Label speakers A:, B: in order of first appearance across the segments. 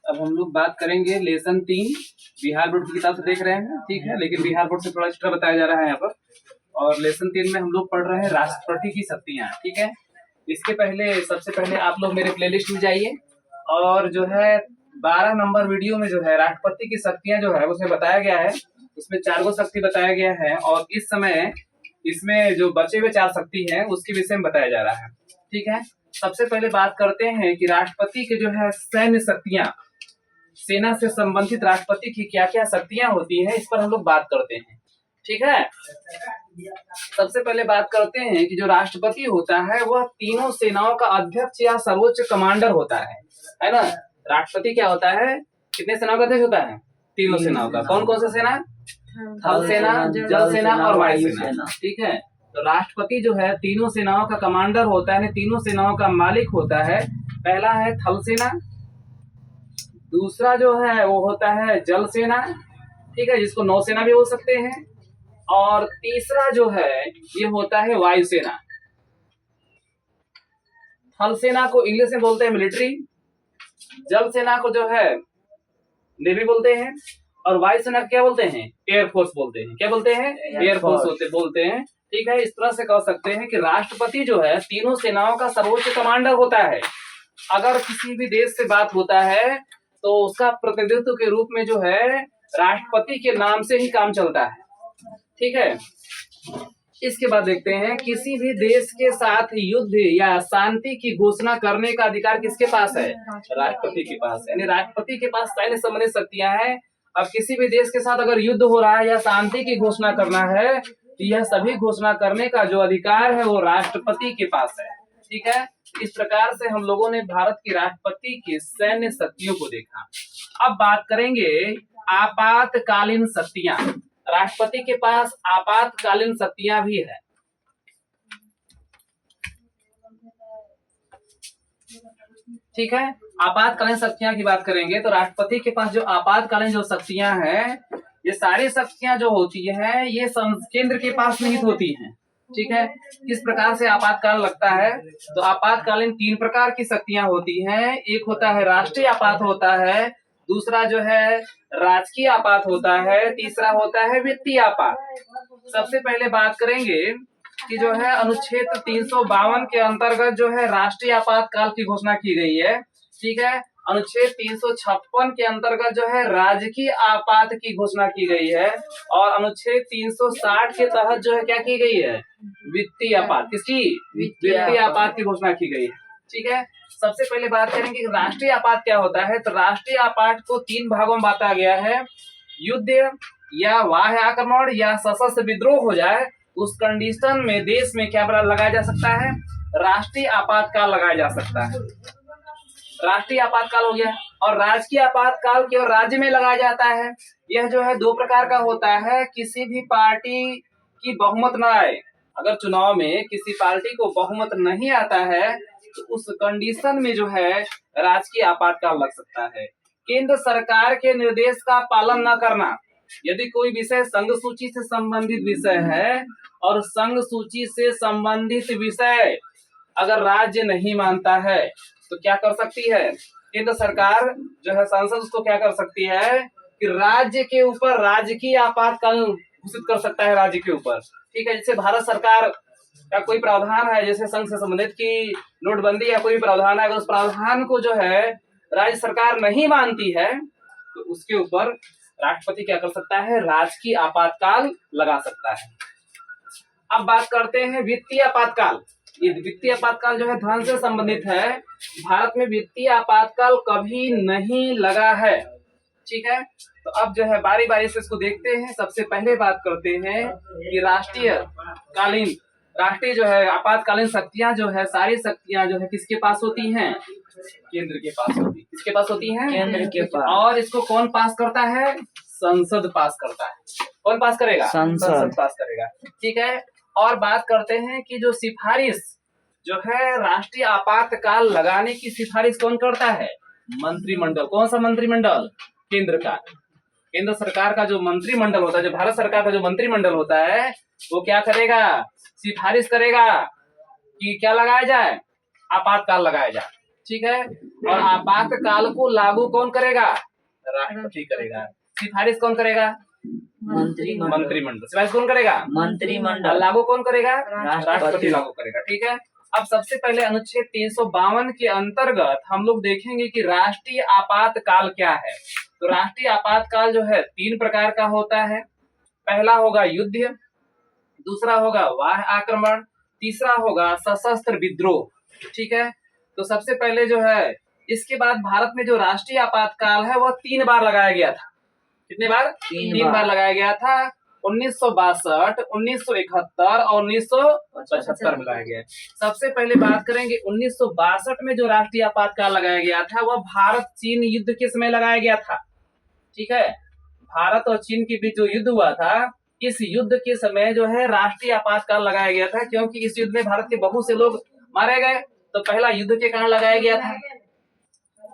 A: अब हम लोग बात करेंगे लेसन 3 बिहार बोर्ड की किताब से देख रहे हैं, ठीक है, लेकिन बिहार बोर्ड से थोड़ा एक्स्ट्रा बताया जा रहा है यहाँ पर। और लेसन 3 में हम लोग पढ़ रहे हैं राष्ट्रपति की शक्तियाँ, ठीक है। इसके पहले सबसे पहले आप लोग मेरे प्लेलिस्ट में जाइए और जो है 12 नंबर वीडियो में जो है राष्ट्रपति की शक्तियाँ जो है उसमें बताया गया है, उसमें 4 गो शक्ति बताया गया है और इस समय इसमें जो बचे हुए 4 शक्ति हैं उसके विषय में बताया जा रहा है, ठीक है। सबसे पहले बात करते हैं कि राष्ट्रपति के जो है सैन्य शक्तियां, सेना से संबंधित राष्ट्रपति की क्या क्या शक्तियां होती हैं, इस पर हम लोग बात करते हैं, ठीक है। सबसे पहले बात करते हैं कि जो राष्ट्रपति होता है वह तीनों सेनाओं का अध्यक्ष या सर्वोच्च कमांडर होता है ना। राष्ट्रपति क्या होता है, कितने सेनाओं का अध्यक्ष होता है? तीनों सेनाओं का। कौन कौन सा सेना? थल सेना, जल सेना और वायु सेना, ठीक है। तो राष्ट्रपति जो है तीनों सेनाओं का कमांडर होता है, तीनों सेनाओं का मालिक होता है। पहला है थल सेना, दूसरा जो है वो होता है जल सेना, ठीक है, जिसको नौसेना भी बोल सकते हैं, और तीसरा जो है ये होता है वायुसेना। थल सेना को इंग्लिश में बोलते हैं मिलिट्री, जल सेना को जो है नेवी बोलते हैं, और वायुसेना क्या बोलते हैं? एयरफोर्स बोलते हैं। क्या बोलते हैं? एयरफोर्स बोलते हैं, ठीक है। इस तरह से कह सकते हैं कि राष्ट्रपति जो है तीनों सेनाओं का सर्वोच्च कमांडर होता है। अगर किसी भी देश से बात होता है तो उसका प्रतिनिधित्व के रूप में जो है राष्ट्रपति के नाम से ही काम चलता है, ठीक है। इसके बाद देखते हैं किसी भी देश के साथ युद्ध या शांति की घोषणा करने का अधिकार किसके पास है? राष्ट्रपति के पास। यानी राष्ट्रपति के पास सैन्य संबंधित शक्तियां हैं। अब किसी भी देश के साथ अगर युद्ध हो रहा है या शांति की घोषणा करना है तो यह सभी घोषणा करने का जो अधिकार है वो राष्ट्रपति के पास है, ठीक है। इस प्रकार से हम लोगों ने भारत की राष्ट्रपति की सैन्य शक्तियों को देखा। अब बात करेंगे आपातकालीन शक्तियां। राष्ट्रपति के पास आपातकालीन शक्तियां भी है, ठीक है। आपातकालीन शक्तियां की बात करेंगे तो राष्ट्रपति के पास जो आपातकालीन जो शक्तियां हैं, ये सारी शक्तियां जो होती हैं ये केंद्र के पास निहित होती हैं, ठीक है। किस प्रकार से आपातकाल लगता है? तो आपातकालीन 3 प्रकार की शक्तियां होती हैं। एक होता है राष्ट्रीय आपात होता है, दूसरा जो है राजकीय आपात होता है, तीसरा होता है वित्तीय आपात। सबसे पहले बात करेंगे कि जो है अनुच्छेद 352 के अंतर्गत जो है राष्ट्रीय आपातकाल की घोषणा की गई है, ठीक है। अनुच्छेद 356 के अंतर्गत जो है राजकीय आपात की घोषणा की गई है, और अनुच्छेद 360 के तहत जो है क्या की गई है? वित्तीय आपात। किसकी? वित्तीय आपात की घोषणा की गई है, ठीक है। सबसे पहले बात करेंगे कि राष्ट्रीय आपात क्या होता है। तो राष्ट्रीय आपात को 3 भागों में बांटा गया है। युद्ध या बाह्य आक्रमण या सशस्त्र विद्रोह हो जाए उस कंडीशन में देश में क्या लगाया जा सकता है? राष्ट्रीय आपातकाल लगाया जा सकता है। राष्ट्रीय आपातकाल हो गया। और राजकीय आपातकाल केवल राज्य में लगाया जाता है। यह जो है 2 प्रकार का होता है। किसी भी पार्टी की बहुमत न आए, अगर चुनाव में किसी पार्टी को बहुमत नहीं आता है तो उस कंडीशन में जो है राजकीय आपातकाल लग सकता है। केंद्र सरकार के निर्देश का पालन न करना। यदि कोई विषय संघ सूची से संबंधित विषय है और संघ सूची से संबंधित विषय अगर राज्य नहीं मानता है तो क्या कर सकती है? केंद्र सरकार जो है संसद उसको क्या कर सकती है कि राज्य के ऊपर राजकीय आपातकाल घोषित कर सकता है, राज्य के ऊपर, ठीक है। जैसे भारत सरकार का कोई प्रावधान है, जैसे संघ से संबंधित की नोटबंदी या कोई प्रावधान है, अगर उस प्रावधान को जो है राज्य सरकार नहीं मानती है तो उसके ऊपर राष्ट्रपति क्या कर सकता है? राजकीय आपातकाल लगा सकता है। अब बात करते हैं वित्तीय आपातकाल। ये वित्तीय आपातकाल जो है धन से संबंधित है। भारत में वित्तीय आपातकाल कभी नहीं लगा है, ठीक है। तो अब जो है बारी बारी से इसको देखते हैं। सबसे पहले बात करते हैं कि राष्ट्रीय जो है आपातकालीन शक्तियां जो है, सारी शक्तियां जो है किसके पास होती हैं? केंद्र के पास होती है। किसके पास होती हैं? केंद्र के पास। और इसको कौन पास करता है? संसद पास करता है। कौन पास करेगा? संसद पास करेगा, ठीक है। और बात करते हैं कि जो सिफारिश जो है राष्ट्रीय आपातकाल लगाने की सिफारिश कौन करता है? मंत्रिमंडल। कौन सा मंत्रिमंडल? केंद्र का। केंद्र सरकार का जो मंत्रिमंडल होता है, जो भारत सरकार का जो मंत्रिमंडल होता है वो क्या करेगा? सिफारिश करेगा कि क्या लगाया जाए? आपातकाल लगाया जाए, ठीक है। और आपातकाल को लागू कौन करेगा? राष्ट्रपति करेगा। सिफारिश कौन करेगा? मंत्रिमंडल। सिफारिश कौन करेगा?
B: मंत्रिमंडल।
A: लागू कौन करेगा?
B: राष्ट्रपति
A: लागू करेगा। ठीक है। अब सबसे पहले अनुच्छेद 352 के अंतर्गत हम लोग देखेंगे कि राष्ट्रीय आपातकाल क्या है। तो राष्ट्रीय आपातकाल जो है 3 प्रकार का होता है। पहला होगा युद्ध, दूसरा होगा बाह्य आक्रमण, तीसरा होगा सशस्त्र विद्रोह। ठीक है। तो सबसे पहले जो है, इसके बाद भारत में जो राष्ट्रीय आपातकाल है वह 3 बार लगाया गया था। कितने बार? 3 बार लगाया गया था। 1962, 1971 और 1975 में लगाया गया। सबसे पहले बात करेंगे 1962 में जो राष्ट्रीय आपातकाल लगाया गया था वह भारत चीन युद्ध के समय लगाया गया था। ठीक है। भारत और चीन के बीच जो युद्ध हुआ था, इस युद्ध के समय जो है राष्ट्रीय आपातकाल लगाया गया था, क्योंकि इस युद्ध में भारत के बहुत से लोग मारे गए। तो पहला युद्ध के कारण लगाया गया था।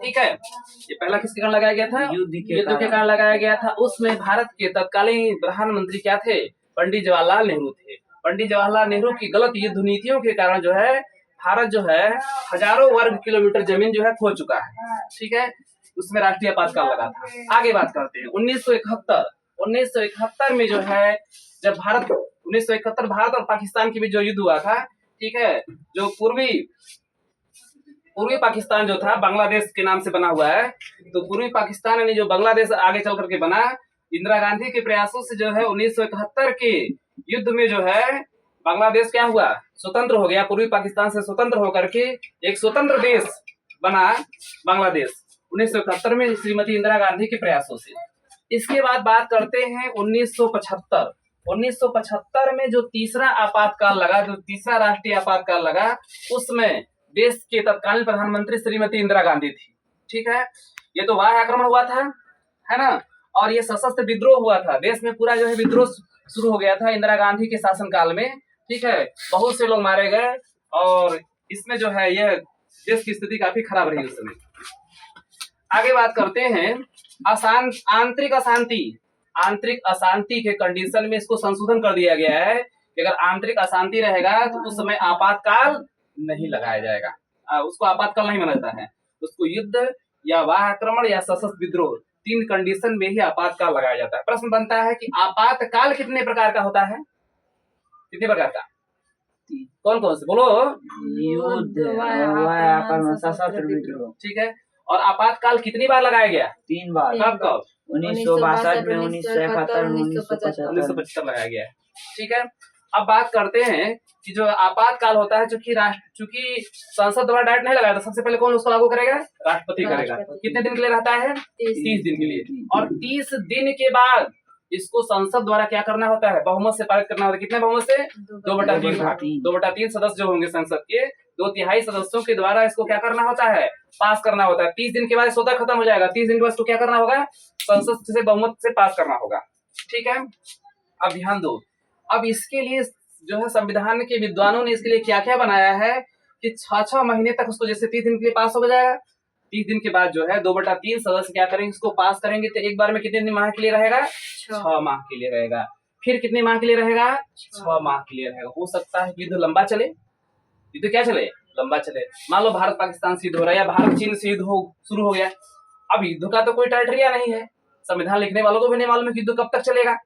A: ठीक है। ये पहला किसके कारण लगाया गया था? युद्ध के कारण लगाया गया था। उसमें भारत के तत्कालीन प्रधानमंत्री क्या थे? पंडित जवाहरलाल नेहरू थे। पंडित जवाहरलाल नेहरू की गलत युद्ध नीतियों के कारण जो है भारत जो है हजारों वर्ग किलोमीटर जमीन जो है खो चुका है। ठीक है। उसमें राष्ट्रीय आपातकाल लगा था। आगे बात करते हैं 1971 में जो है, जब 1971 भारत और पाकिस्तान के बीच जो युद्ध हुआ था। ठीक है। जो पूर्वी पाकिस्तान जो था बांग्लादेश के नाम से बना हुआ है। तो पूर्वी पाकिस्तान यानी जो बांग्लादेश आगे चल करके बना, इंदिरा गांधी के प्रयासों से जो है 1971 के युद्ध में जो है बांग्लादेश क्या हुआ? स्वतंत्र हो गया। पूर्वी पाकिस्तान से स्वतंत्र होकर के एक स्वतंत्र देश बना बांग्लादेश 1971 में श्रीमती इंदिरा गांधी के प्रयासों से। इसके बाद बात करते हैं 1975। 1975 में जो तीसरा आपातकाल लगा, जो तीसरा राष्ट्रीय आपातकाल लगा, उसमें देश के तत्कालीन प्रधानमंत्री श्रीमती इंदिरा गांधी थी। ठीक है। ये तो बाह्य आक्रमण हुआ था, है ना। और ये सशस्त्र विद्रोह हुआ था। देश में पूरा जो है विद्रोह शुरू हो गया था इंदिरा गांधी के शासनकाल में। ठीक है। बहुत से लोग मारे गए और इसमें जो है यह देश की स्थिति काफी खराब रही उस समय। आगे बात करते हैं आंतरिक अशांति। आंतरिक अशांति के कंडीशन में इसको संशोधन कर दिया गया है कि अगर आंतरिक अशांति रहेगा तो उस समय आपातकाल नहीं लगाया जाएगा। उसको आपातकाल नहीं माना जाता है। उसको युद्ध या बाह्य आक्रमण या सशस्त्र विद्रोह 3 कंडीशन में ही आपातकाल लगाया जाता है। प्रश्न बनता है कि आपातकाल कितने प्रकार का होता है? कितने प्रकार का? कौन कौन से बोलो?
B: युद्ध, बाह्य आक्रमण, सशस्त्र विद्रोह।
A: ठीक है। और आपातकाल कितनी बार लगाया गया?
B: 3 बार।
A: कब?
B: 1962 में, 1971 में,
A: 1975 लगाया गया है। ठीक है। अब बात करते हैं कि जो आपातकाल होता है, चूंकि संसद द्वारा डायरेक्ट नहीं लगाया, तो सबसे पहले कौन उसको लागू करेगा? राष्ट्रपति करेगा। कितने दिन के लिए रहता है? 30 दिन के लिए। और 30 दिन के बाद इसको संसद द्वारा क्या करना होता है? बहुमत से पारित करना होता है। कितने बहुमत से? 2/3। 2/3 सदस्य जो होंगे संसद के, 2/3 सदस्यों के द्वारा इसको क्या करना होता है? पास करना होता है। 30 दिन के बाद स्वतः खत्म हो जाएगा। 30 दिन के बाद इसको क्या करना होगा? संसद से बहुमत से पास करना होगा। ठीक है। अब ध्यान दो। अब इसके लिए जो है संविधान के विद्वानों ने इसके लिए क्या क्या बनाया है कि 6 महीने तक उसको, जैसे 30 दिन के लिए पास हो जाएगा, 30 दिन के बाद जो है 2/3 सदस्य क्या करेंगे? इसको पास करेंगे। तो एक बार में कितने माह के लिए रहेगा? 6 माह के लिए रहेगा। फिर कितने माह के लिए रहेगा? 6 माह के लिए रहेगा। हो सकता है युद्ध लंबा चले। युद्ध क्या चले? लंबा चले। मान लो भारत पाकिस्तान से युद्ध हो रहा है या भारत चीन से युद्ध शुरू हो गया। अब युद्ध का तो कोई टाइटरिया नहीं है। संविधान लिखने वालों को भी नहीं मालूम है कि युद्ध कब तक चलेगा।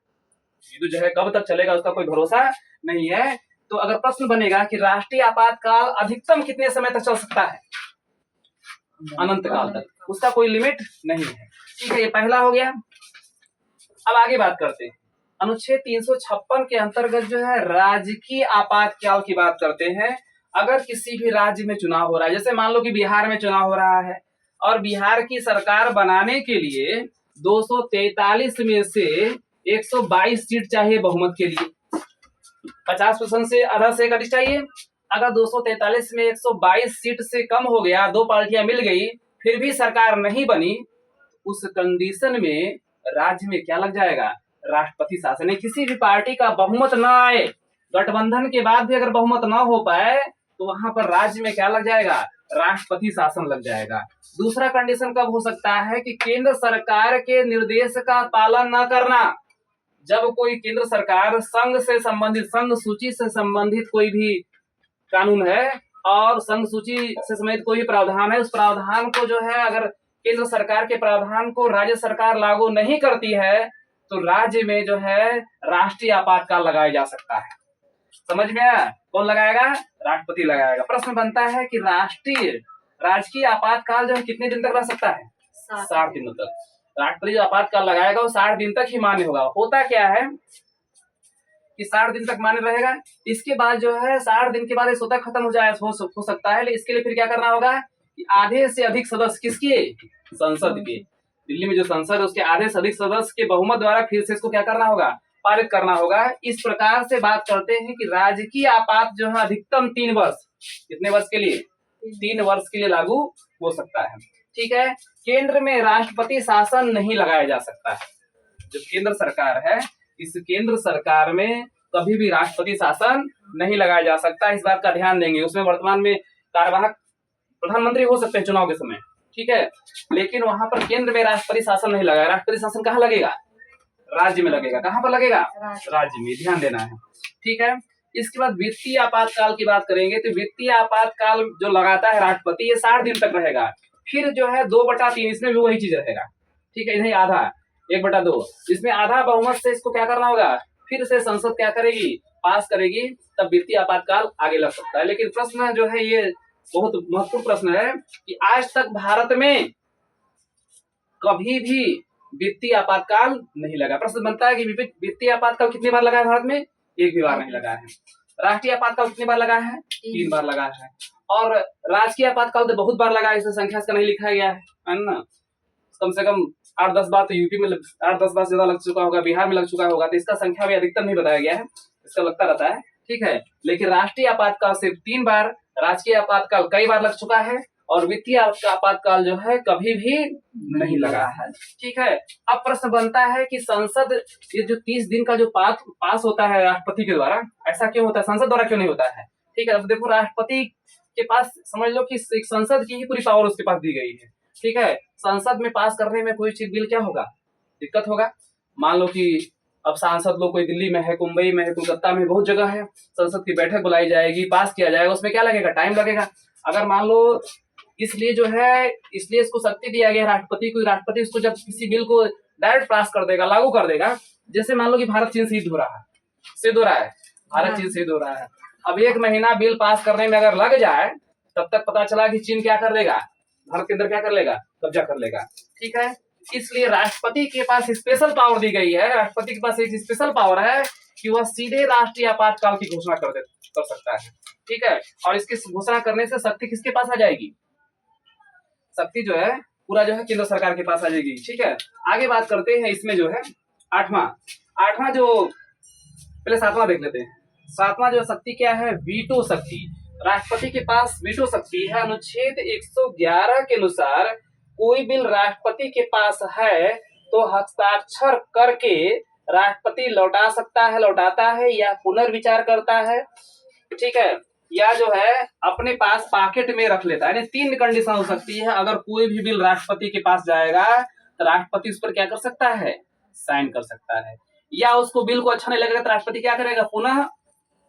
A: युद्ध जो है कब तक चलेगा उसका कोई भरोसा नहीं है। तो अगर प्रश्न बनेगा कि राष्ट्रीय आपातकाल अधिकतम कितने समय तक चल सकता है? अनंत काल तक, उसका कोई लिमिट नहीं है। ठीक है। ये पहला हो गया। अब आगे बात करते हैं अनुच्छेद 356 के अंतर्गत जो है राजकीय आपातकाल की बात करते हैं। अगर किसी भी राज्य में चुनाव हो रहा है, जैसे मान लो कि बिहार में चुनाव हो रहा है और बिहार की सरकार बनाने के लिए 243 में से 122 सीट चाहिए बहुमत के लिए। 50% से आधा से अधिक चाहिए। अगर 243 में 122 सीट से कम हो गया, 2 पार्टियां मिल गई, फिर भी सरकार नहीं बनी, उस कंडीशन में राज्य में क्या लग जाएगा? राष्ट्रपति शासन। किसी भी पार्टी का बहुमत न आए, गठबंधन के बाद भी अगर बहुमत न हो पाए, तो वहां पर राज्य में क्या लग जाएगा? राष्ट्रपति शासन लग जाएगा। दूसरा कंडीशन कब हो सकता है कि केंद्र सरकार के निर्देश का पालन न करना। जब कोई केंद्र सरकार संघ से संबंधित, संघ सूची से संबंधित कोई भी कानून है और संघ सूची से संबंधित कोई भी प्रावधान है, उस प्रावधान को जो है अगर केंद्र सरकार के प्रावधान को राज्य सरकार लागू नहीं करती है तो राज्य में जो है राष्ट्रीय आपातकाल लगाया जा सकता है। समझ में आया? कौन लगाएगा? राष्ट्रपति लगाएगा। प्रश्न बनता है कि राजकीय आपातकाल जो है कितने दिन तक रह सकता है? 60 दिनों तक। राष्ट्रपति जो आपातकाल लगाएगा वो 60 दिन तक ही मान्य होगा। होता क्या है कि 60 दिन तक मान्य रहेगा, इसके बाद जो है 60 दिन के बाद ये स्वतः खत्म हो सकता है। लेकिन इसके लिए फिर क्या करना होगा कि आधे से अधिक सदस्य किसके? संसद के। दिल्ली में जो संसद है उसके आधे से अधिक सदस्य के बहुमत द्वारा फिर से इसको क्या करना होगा? पारित करना होगा। इस प्रकार से बात करते हैं कि राजकीय आपात जो है अधिकतम 3 वर्ष, कितने वर्ष के लिए? 3 वर्ष के लिए लागू हो सकता है। ठीक है। केंद्र में राष्ट्रपति शासन नहीं लगाया जा सकता है। जो केंद्र सरकार है, इस केंद्र सरकार में कभी भी राष्ट्रपति शासन नहीं लगाया जा सकता। इस बात का ध्यान देंगे। उसमें वर्तमान में कार्यवाहक प्रधानमंत्री हो सकते हैं चुनाव के समय, ठीक है, लेकिन वहां पर केंद्र में राष्ट्रपति शासन नहीं लगा। राष्ट्रपति शासन कहाँ लगेगा? राज्य में लगेगा। कहाँ पर लगेगा? राज्य में। ध्यान देना है, ठीक है। इसके बाद वित्तीय आपातकाल की बात करेंगे तो वित्तीय आपातकाल जो लगाता है राष्ट्रपति, ये 60 दिन तक रहेगा। फिर जो है 2/3, इसमें भी वही चीज रहेगा, ठीक है। इन्हें आधा 1/2, इसमें आधा बहुमत से इसको क्या करना होगा? फिर से संसद क्या करेगी? पास करेगी, तब वित्तीय आपातकाल आगे लग सकता है। लेकिन प्रश्न जो है ये बहुत महत्वपूर्ण प्रश्न है कि आज तक भारत में कभी भी वित्तीय आपातकाल नहीं लगा। प्रश्न बनता है कि वित्तीय आपातकाल कितनी बार लगा है भारत में? एक भी बार नहीं लगा है। राष्ट्रीय आपातकाल कितनी बार लगा है? 3 बार लगा है। और राजकीय आपातकाल तो बहुत बार लगा है, इसे संख्या इसका नहीं लिखा गया है ना। कम से कम 8-10 बार तो यूपी में 8-10 बार से ज्यादा लग चुका होगा, बिहार में लग चुका होगा, तो इसका संख्या भी अधिकतम नहीं बताया गया है, इसका लगता रहता है, ठीक है। लेकिन राष्ट्रीय आपातकाल सिर्फ 3 बार, राजकीय आपातकाल कई बार लग चुका है, और वित्तीय आपातकाल जो है कभी भी नहीं लगा है, ठीक है। अब प्रश्न बनता है कि संसद ये जो 30 दिन का जो पास होता है राष्ट्रपति के द्वारा, ऐसा क्यों होता है? संसद द्वारा क्यों नहीं होता है? ठीक है। अब देखो, राष्ट्रपति के पास समझ लो कि एक संसद की ही पूरी पावर उसके पास दी गई है, ठीक है। संसद में पास करने में कोई चीज बिल क्या होगा? दिक्कत होगा। मान लो कि अब सांसद लोग कोई दिल्ली में है, मुंबई में है, कोलकाता में, बहुत जगह है, संसद की बैठक बुलाई जाएगी, पास किया जाएगा, उसमें क्या लगेगा? टाइम लगेगा। अगर मान लो इसलिए इसको शक्ति दिया गया राष्ट्रपति को, राष्ट्रपति उसको जब किसी बिल को डायरेक्ट पास कर देगा, लागू कर देगा। जैसे मान लो कि भारत चीन सिद्ध हो रहा है, भारत चीन सिद्ध हो रहा है। अब 1 महीना बिल पास करने में अगर लग जाए, तब तक पता चला कि चीन क्या कर लेगा? भारत के अंदर क्या कर लेगा? कब्जा कर लेगा, ठीक है। इसलिए राष्ट्रपति के पास स्पेशल पावर दी गई है। राष्ट्रपति के पास एक स्पेशल पावर है कि वह सीधे राष्ट्रीय आपातकाल की घोषणा कर सकता है, ठीक है। और इसकी घोषणा करने से शक्ति किसके पास आ जाएगी? शक्ति जो है पूरा जो है केंद्र सरकार के पास आ जाएगी, ठीक है। आगे बात करते हैं। इसमें जो है आठवां जो, पहले 7वां देख लेते हैं। 7वां जो शक्ति क्या है? वीटो शक्ति। राष्ट्रपति के पास वीटो शक्ति है। अनुच्छेद 111 के अनुसार कोई बिल राष्ट्रपति के पास है तो हस्ताक्षर करके राष्ट्रपति लौटाता है या पुनर्विचार करता है, ठीक है, या जो है अपने पास पॉकेट में रख लेता है। यानी 3 कंडीशन हो सकती है। अगर कोई भी बिल राष्ट्रपति के पास जाएगा तो राष्ट्रपति उस पर क्या कर सकता है? साइन कर सकता है। या उसको बिल को अच्छा नहीं लगेगा तो राष्ट्रपति क्या करेगा? पुनः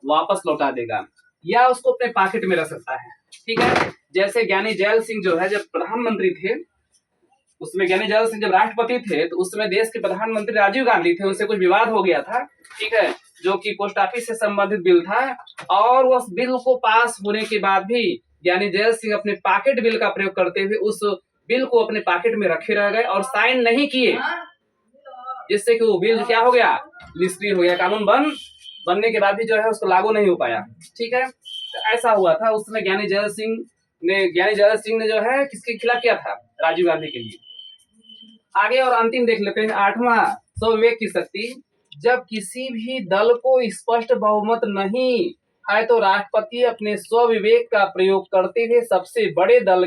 A: वापस लौटा देगा, या उसको अपने पॉकेट में रख सकता है, ठीक है। जैसे ज्ञानी जैल सिंह जो है जब प्रधानमंत्री थे, उसमें ज्ञानी जैल सिंह जब राष्ट्रपति थे तो उसमें देश के प्रधानमंत्री राजीव गांधी थे, उनसे कुछ विवाद हो गया था, ठीक है, जो कि पोस्ट ऑफिस से संबंधित बिल था। और उस बिल को पास होने के बाद भी ज्ञानी जैल सिंह अपने पॉकेट बिल का प्रयोग करते हुए उस बिल को अपने पॉकेट में रखे रह गए और साइन नहीं किए, जिससे कि वो बिल क्या हो गया? निष्क्रिय हो गया। कानून बनने के बाद भी जो है उसको लागू नहीं हो पाया, ठीक है। तो ऐसा हुआ था। उसमें ज्ञानी जैल सिंह ने जो है किसके खिलाफ किया था? राजीव गांधी के लिए। आगे और अंतिम देख लेते हैं। 8वां स्वविवेक की शक्ति। जब किसी भी दल को स्पष्ट बहुमत नहीं है तो राष्ट्रपति अपने स्वविवेक का प्रयोग करते हुए सबसे बड़े दल